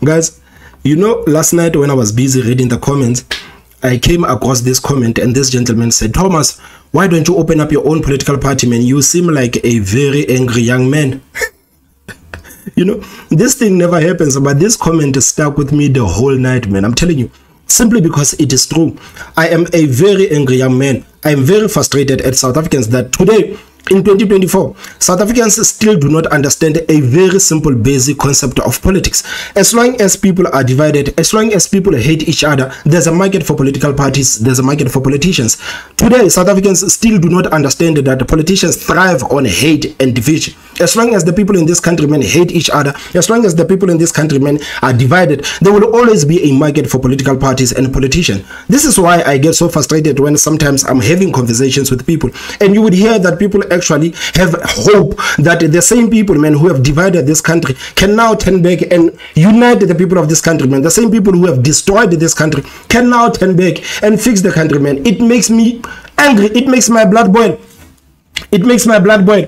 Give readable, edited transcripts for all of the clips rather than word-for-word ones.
Guys, you know, last night when I was busy reading the comments, I came across this comment, and this gentleman said, Thomas, why don't you open up your own political party, man? You seem like a very angry young man. You know, this thing never happens, but this comment stuck with me the whole night, man. I'm telling you, simply because it is true. I am a very angry young man. I am very frustrated at South Africans that today, in 2024, South Africans still do not understand a very simple basic concept of politics. As long as people are divided, as long as people hate each other, there's a market for political parties, there's a market for politicians. Today, South Africans still do not understand that the politicians thrive on hate and division. As long as the people in this country, man, hate each other, as long as the people in this country, man, are divided, there will always be a market for political parties and politicians. This is why I get so frustrated when sometimes I'm having conversations with people, and you would hear that people actually have hope that the same people, man, who have divided this country can now turn back and unite the people of this country, man. The same people who have destroyed this country can now turn back and fix the country, man. It makes me angry. It makes my blood boil. It makes my blood boil.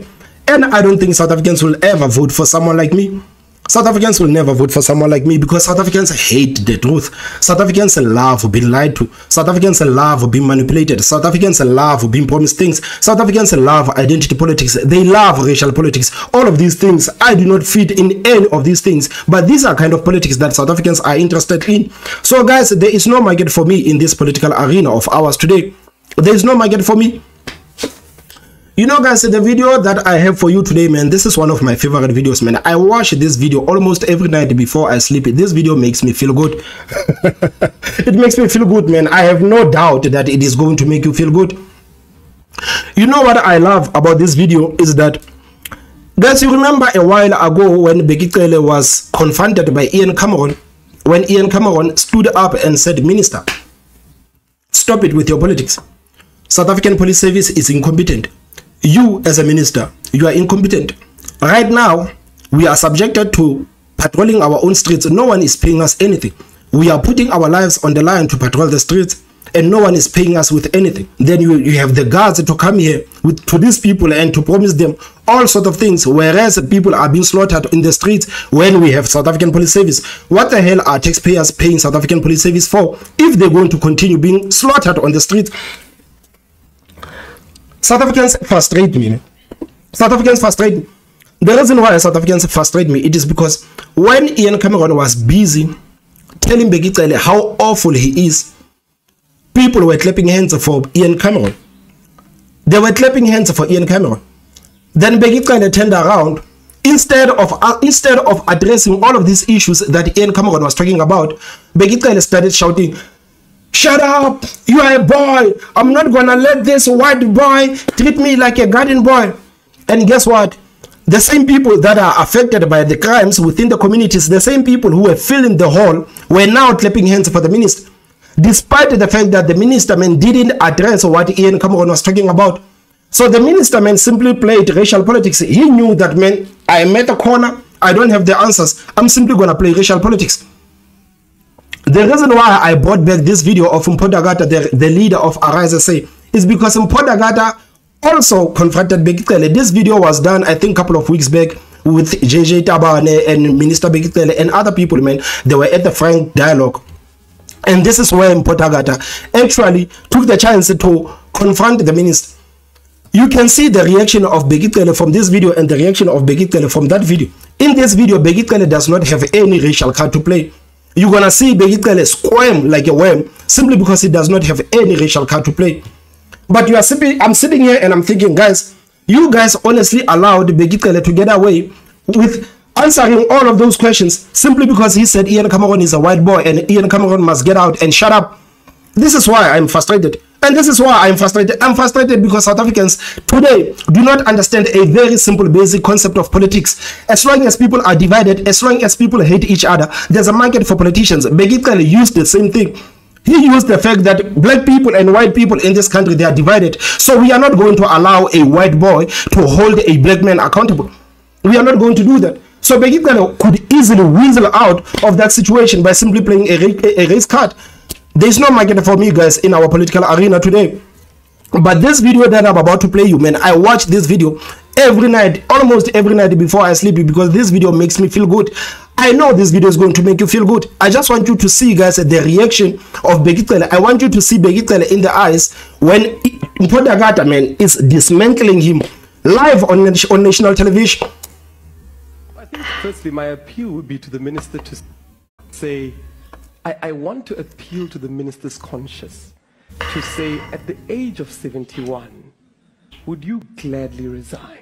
And I don't think South Africans will ever vote for someone like me. South Africans will never vote for someone like me because South Africans hate the truth. South Africans love being lied to. South Africans love being manipulated. South Africans love being promised things. South Africans love identity politics. They love racial politics. All of these things, I do not fit in any of these things. But these are kind of politics that South Africans are interested in. So guys, there is no market for me in this political arena of ours today. There is no market for me. You know, guys, the video that I have for you today, man, this is one of my favorite videos, man. I watch this video almost every night before I sleep. This video makes me feel good. It makes me feel good, man. I have no doubt that it is going to make you feel good. You know what I love about this video is that, guys, you remember a while ago when Bheki Cele was confronted by Ian Cameron, when Ian Cameron stood up and said, Minister, stop it with your politics. South African Police Service is incompetent. You as a minister, you are incompetent. Right now, we are subjected to patrolling our own streets. No one is paying us anything. We are putting our lives on the line to patrol the streets, and no one is paying us with anything. Then you have the guards to come here to these people and to promise them all sorts of things, whereas people are being slaughtered in the streets when we have South African Police Service. What the hell are taxpayers paying South African Police Service for if they're going to continue being slaughtered on the streets? South Africans frustrate me. South Africans frustrate me. The reason why South Africans frustrate me, it is because when Ian Cameron was busy telling Bheki Cele how awful he is, people were clapping hands for Ian Cameron. They were clapping hands for Ian Cameron. Then Bheki Cele turned around. Instead of addressing all of these issues that Ian Cameron was talking about, Bheki Cele started shouting, shut up, you are a boy. I'm not gonna let this white boy treat me like a garden boy. And guess what? The same people that are affected by the crimes within the communities, the same people who were filling the hall, were now clapping hands for the minister. Despite the fact that the minister, man, didn't address what Ian Cameron was talking about. So the minister, man, simply played racial politics. He knew that, man, I am at a corner, I don't have the answers, I'm simply gonna play racial politics. The reason why I brought back this video of Mpho Dagada, the leader of RESIGN, is because Mpho Dagada also confronted Bheki Cele. This video was done, I think, a couple of weeks back with JJ Tabane and Minister Bheki Cele and other people, man. They were at the frank dialogue. And this is where Mpho Dagada actually took the chance to confront the minister. You can see the reaction of Bheki Cele from this video and the reaction of Bheki Cele from that video. In this video, Bheki Cele does not have any racial card to play. You're gonna see Bheki Cele squirm like a worm simply because he does not have any racial card to play. But I'm sitting here and I'm thinking, guys, you guys honestly allowed Bheki Cele to get away with answering all of those questions simply because he said Ian Cameron is a white boy and Ian Cameron must get out and shut up. This is why I'm frustrated. And this is why I'm frustrated. I'm frustrated because South Africans today do not understand a very simple basic concept of politics. As long as people are divided, as long as people hate each other, there's a market for politicians. Bheki Cele used the same thing. He used the fact that black people and white people in this country, they are divided. So we are not going to allow a white boy to hold a black man accountable. We are not going to do that. So Bheki Cele could easily weasel out of that situation by simply playing a race card. There's no market for me, guys, in our political arena today. But this video that I'm about to play you, man, I watch this video every night, almost every night before I sleep, because this video makes me feel good. I know this video is going to make you feel good. I just want you to see, guys, the reaction of Bheki Cele. I want you to see Bheki Cele in the eyes when Mpho Dagada, man, is dismantling him live on national television. I think firstly my appeal would be to the minister to say, I want to appeal to the minister's conscience to say, at the age of 71, would you gladly resign?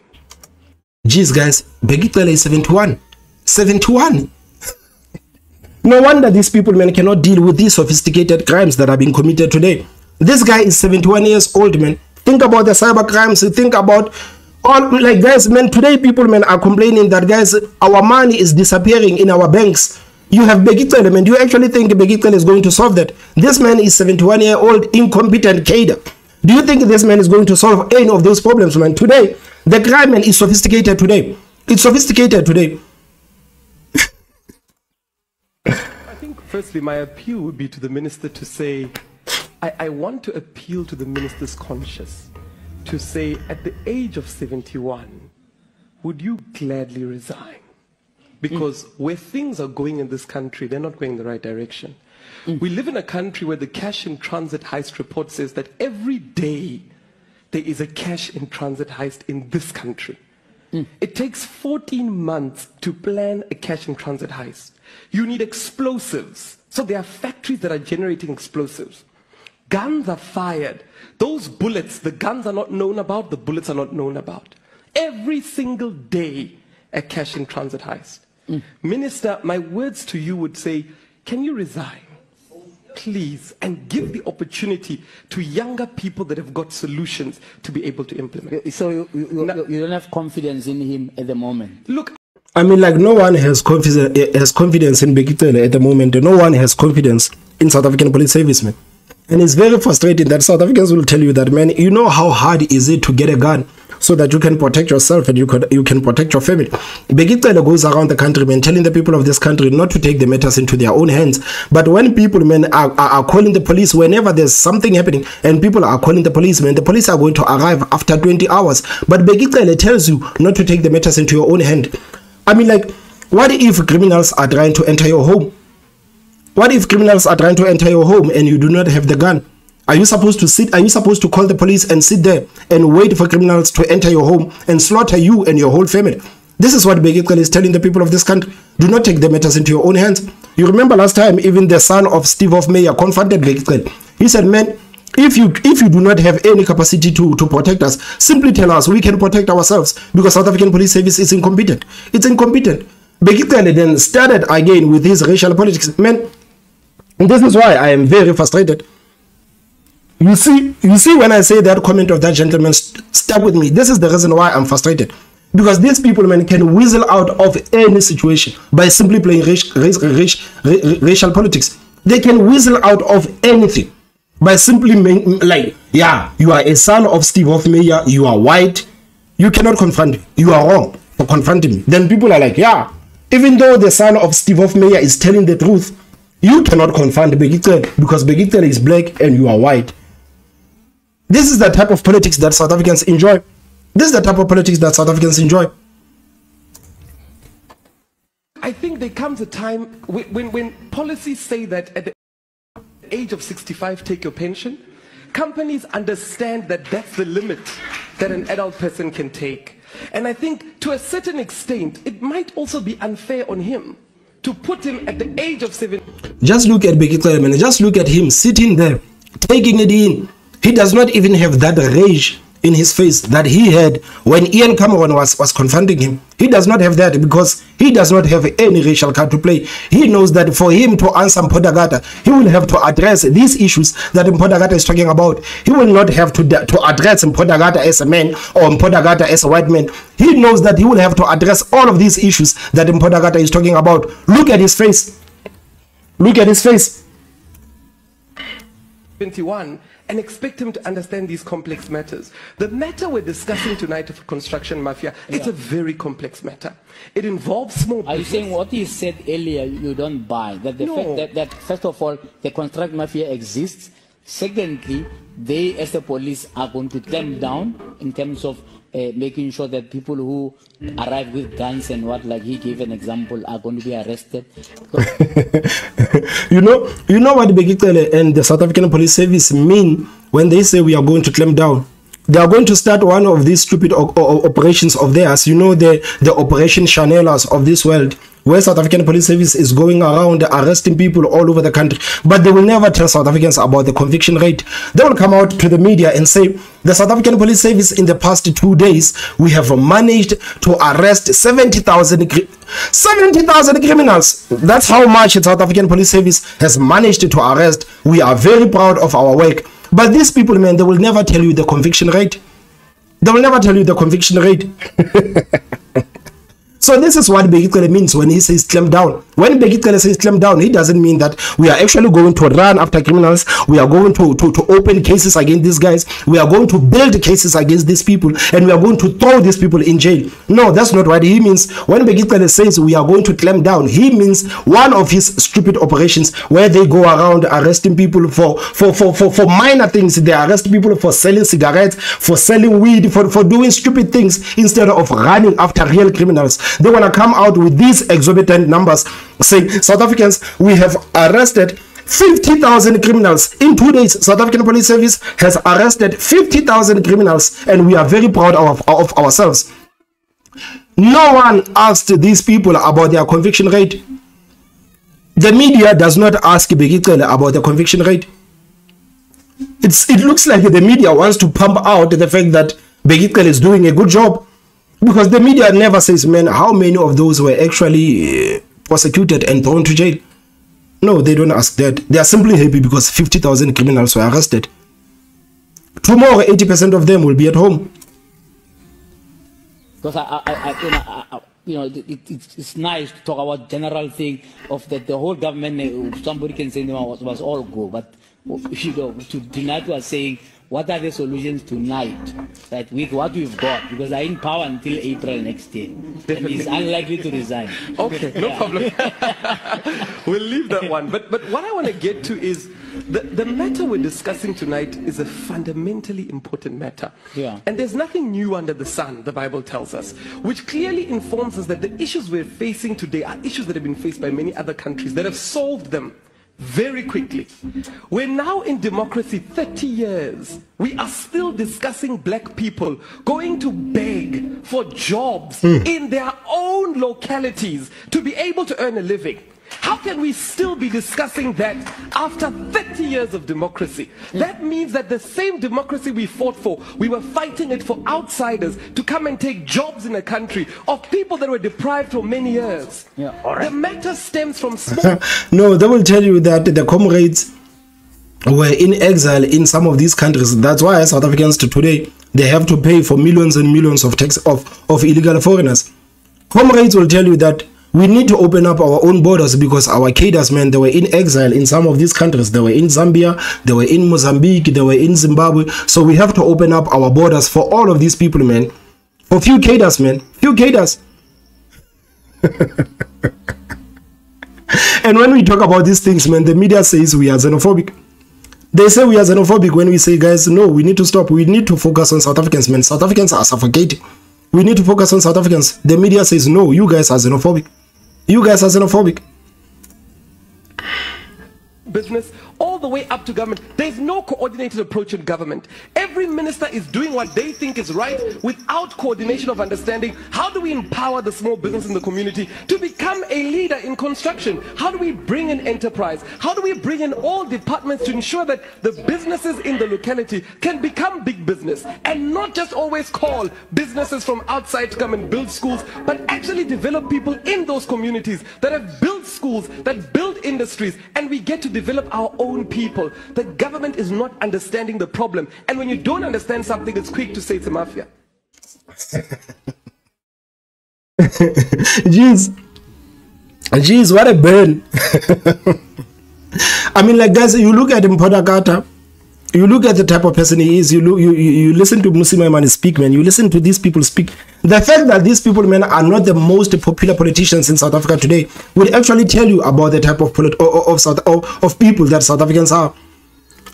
Jeez, guys, Bheki Cele is 71. 71. No wonder these people, man, cannot deal with these sophisticated crimes that are being committed today. This guy is 71 years old, man. Think about the cyber crimes. Think about all, like, guys, man, today people, man, are complaining that, guys, our money is disappearing in our banks. You have Bheki Cele, man. Do you actually think Bheki Cele is going to solve that? This man is 71-year-old incompetent cadre. Do you think this man is going to solve any of those problems, man? Today, the crime, man, is sophisticated today. It's sophisticated today. I think firstly my appeal would be to the minister to say, I want to appeal to the minister's conscience to say, at the age of 71, would you gladly resign? Because where things are going in this country, they're not going in the right direction. We live in a country where the cash in transit heist report says that every day there is a cash in transit heist in this country. It takes 14 months to plan a cash in transit heist. You need explosives. So there are factories that are generating explosives. Guns are fired. Those bullets, the guns are not known about, the bullets are not known about. Every single day, a cash in transit heist. Minister, my words to you would say, can you resign? Please, and give the opportunity to younger people that have got solutions to be able to implement. So you don't have confidence in him at the moment? Look, I mean, like, no one has confidence in Bheki Cele at the moment. No one has confidence in South African police service, man. And it's very frustrating that South Africans will tell you that, man, you know how hard is it to get a gun so that you can protect yourself and you can protect your family. Bheki Cele goes around the country, man, telling the people of this country not to take the matters into their own hands. But when people, man, are calling the police, whenever there's something happening and people are calling the police, man, the police are going to arrive after 20 hours. But Bheki Cele tells you not to take the matters into your own hand. I mean, like, what if criminals are trying to enter your home? What if criminals are trying to enter your home and you do not have the gun? Are you supposed to sit? Are you supposed to call the police and sit there and wait for criminals to enter your home and slaughter you and your whole family? This is what Bheki Cele is telling the people of this country. Do not take the matters into your own hands. You remember last time, even the son of Steve Mayor confronted Bheki Cele. He said, man, if you do not have any capacity to protect us, simply tell us, we can protect ourselves, because South African police service is incompetent. It's incompetent. Bheki Cele then started again with his racial politics. Man, and this is why I am very frustrated. You see when I say that comment of that gentleman stuck with me. This is the reason why I'm frustrated. Because these people, man, can weasel out of any situation by simply playing racial politics. They can weasel out of anything by simply like, yeah, you are a son of Steve Mayor, you are white, you cannot confront me. You are wrong for confronting me. Then people are like, yeah, even though the son of Steve Mayor is telling the truth, you cannot confront Bheki Cele because Bheki Cele is black and you are white. This is the type of politics that South Africans enjoy. This is the type of politics that South Africans enjoy. I think there comes a time when policies say that at the age of 65 take your pension, companies understand that that's the limit that an adult person can take. And I think to a certain extent, it might also be unfair on him to put him at the age of 7. Just look at Bheki Cele, man. Just look at him sitting there, taking it in. He does not even have that rage in his face that he had when Ian Cameron was confronting him. He does not have that because he does not have any racial card to play. He knows that for him to answer Mpho Dagada, he will have to address these issues that Mpho Dagada is talking about. He will not have to address Mpho Dagada as a man or Mpho Dagada as a white man. He knows that he will have to address all of these issues that Mpho Dagada is talking about. Look at his face. Look at his face. 21 and expect him to understand these complex matters. The matter we're discussing tonight of construction mafia, it's a very complex matter. It involves small business. Are you saying what you said earlier you don't buy? That the fact that first of all, the construction mafia exists. Secondly, they as the police are going to clamp down in terms of making sure that people who arrive with guns and what, like he gave an example, are going to be arrested. you know what Bheki and the South African Police Service mean when they say we are going to clamp down. They are going to start one of these stupid operations of theirs. You know, the Operation Chanelas of this world, where South African Police Service is going around arresting people all over the country. But they will never tell South Africans about the conviction rate. They will come out to the media and say, the South African Police Service in the past 2 days, we have managed to arrest 70,000 criminals. That's how much the South African Police Service has managed to arrest. We are very proud of our work. But these people, man, they will never tell you the conviction rate. They will never tell you the conviction rate. So this is what Bheki means when he says clamp down. When Bheki says clamp down, he doesn't mean that we are actually going to run after criminals. We are going to open cases against these guys. We are going to build cases against these people. And we are going to throw these people in jail. No, that's not what he means. When Bheki says we are going to clamp down, he means one of his stupid operations where they go around arresting people for minor things. They arrest people for selling cigarettes, for selling weed, for doing stupid things instead of running after real criminals. They want to come out with these exorbitant numbers saying, South Africans, we have arrested 50,000 criminals. In 2 days, South African Police Service has arrested 50,000 criminals, and we are very proud of ourselves. No one asked these people about their conviction rate. The media does not ask Bheki about the conviction rate. It looks like the media wants to pump out the fact that Bheki is doing a good job. Because the media never says, man, how many of those were actually prosecuted and thrown to jail. No, they don't ask that. They are simply happy because 50,000 criminals were arrested. Tomorrow, 80% of them will be at home. Because it's nice to talk about general thing of that the whole government, somebody can say was all go, but tonight we are saying, what are the solutions tonight, that with what we've got, because they're in power until April next year, and he's unlikely to resign. Okay, no problem. We'll leave that one. But what I want to get to is the matter we're discussing tonight is a fundamentally important matter. Yeah. And there's nothing new under the sun, the Bible tells us, which clearly informs us that the issues we're facing today are issues that have been faced by many other countries that have solved them very quickly. We're now in democracy 30 years. We are still discussing black people going to beg for jobs in their own localities to be able to earn a living. How can we still be discussing that after 30 years of democracy? That means that the same democracy we fought for, we were fighting it for outsiders to come and take jobs in a country of people that were deprived for many years. Yeah, all right. The matter stems from small... No, they will tell you that the comrades were in exile in some of these countries. That's why South Africans today, they have to pay for millions and millions of tax of illegal foreigners. Comrades will tell you that we need to open up our own borders because our cadres, man, they were in exile in some of these countries. They were in Zambia, they were in Mozambique, they were in Zimbabwe. So we have to open up our borders for all of these people, man. For few cadres, man. Few cadres. And when we talk about these things, man, the media says we are xenophobic. They say we are xenophobic when we say, guys, no, we need to stop. We need to focus on South Africans, man. South Africans are suffocating. We need to focus on South Africans. The media says, no, you guys are xenophobic. You guys are xenophobic. Business all the way up to government. There's no coordinated approach in government. Every minister is doing what they think is right without coordination of understanding. How do we empower the small business in the community to become a leader in construction? How do we bring in enterprise? How do we bring in all departments to ensure that the businesses in the locality can become big business and not just always call businesses from outside to come and build schools, but actually develop people in those communities that have built schools, that build industries, and we get to develop our own people. The government is not understanding the problem, and when you don't understand something, it's quick to say it's a mafia. Jeez, what a burn. I mean, like, guys, you look at Mpho, you look at the type of person he is, you listen to Musimaiman speak, man, you listen to these people speak. The fact that these people, man, are not the most popular politicians in South Africa today would actually tell you about the type of people that South Africans are.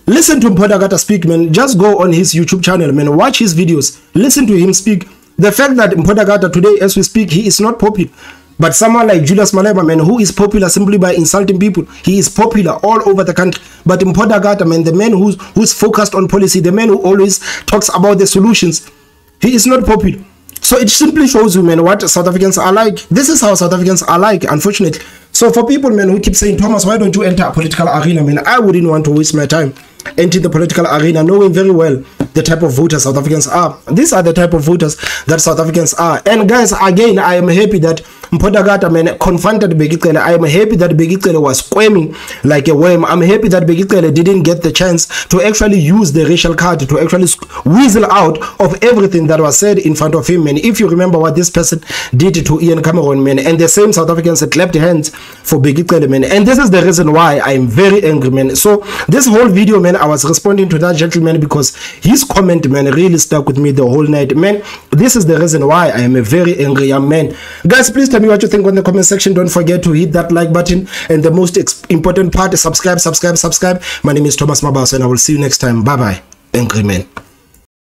Listen to Mpho Dagada speak, man. Just go on his YouTube channel, man. Watch his videos. Listen to him speak. The fact that Mpho Dagada today, as we speak, he is not popular. But someone like Julius Malema, man, who is popular simply by insulting people, he is popular all over the country. But Mpho Dagada, man, the man who's focused on policy, the man who always talks about the solutions, he is not popular. So it simply shows you, man, what South Africans are like. This is how South Africans are like, unfortunately. So for people, man, who keep saying, Thomas, why don't you enter a political arena, man? I wouldn't want to waste my time enter the political arena, knowing very well the type of voters South Africans are. These are the type of voters that South Africans are. And guys, again, I am happy that Mpho Dagada, man, confronted Bheki Cele. I am happy that Bheki Cele was squirming like a worm. I'm happy that Bheki Cele didn't get the chance to actually use the racial card to actually weasel out of everything that was said in front of him, man. If you remember what this person did to Ian Cameron, man, and the same South Africans clapped hands for Bheki Cele, man. And this is the reason why I am very angry, man. So this whole video, man, I was responding to that gentleman because his comment, man, really stuck with me the whole night, man. This is the reason why I am a very angry young man. Guys, please tell me what you think on the comment section. Don't forget to hit that like button, and the most important part is subscribe. My name is Thomas Mabaso, and I will see you next time. Bye bye, angry man.